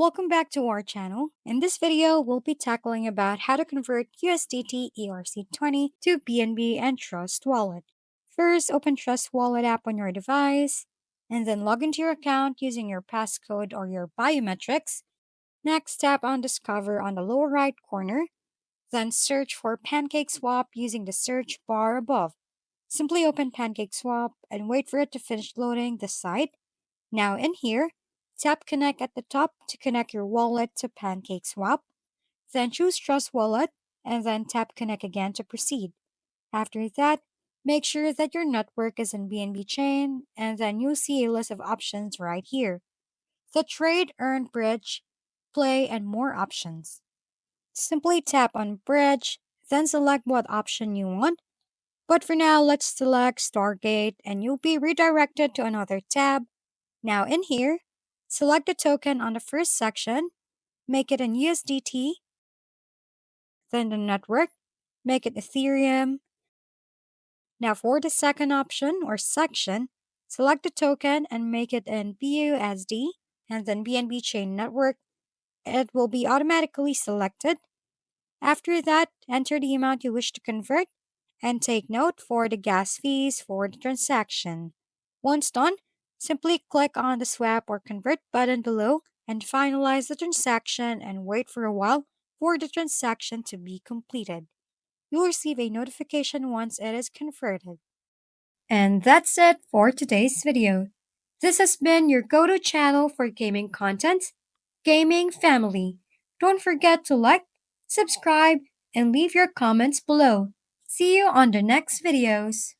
Welcome back to our channel. In this video, we'll be tackling about how to convert USDT ERC20 to BNB and Trust Wallet. First, open Trust Wallet app on your device, and then log into your account using your passcode or your biometrics. Next, tap on Discover on the lower right corner, then search for PancakeSwap using the search bar above. Simply open PancakeSwap and wait for it to finish loading the site. Now in here, tap Connect at the top to connect your wallet to PancakeSwap. Then choose Trust Wallet and then tap Connect again to proceed. After that, make sure that your network is in BNB Chain and then you'll see a list of options right here. The Trade, Earn, Bridge, Play, and more options. Simply tap on Bridge, then select what option you want. But for now, let's select Stargate and you'll be redirected to another tab. Now in here, select the token on the first section, make it in USDT, then the network, make it Ethereum. Now for the second option or section, select the token and make it in BUSD and then BNB Chain Network. It will be automatically selected. After that, enter the amount you wish to convert and take note for the gas fees for the transaction. Once done, simply click on the swap or convert button below and finalize the transaction and wait for a while for the transaction to be completed. You'll receive a notification once it is converted. And that's it for today's video. This has been your go-to channel for gaming content, Gaming Family. Don't forget to like, subscribe, and leave your comments below. See you on the next videos.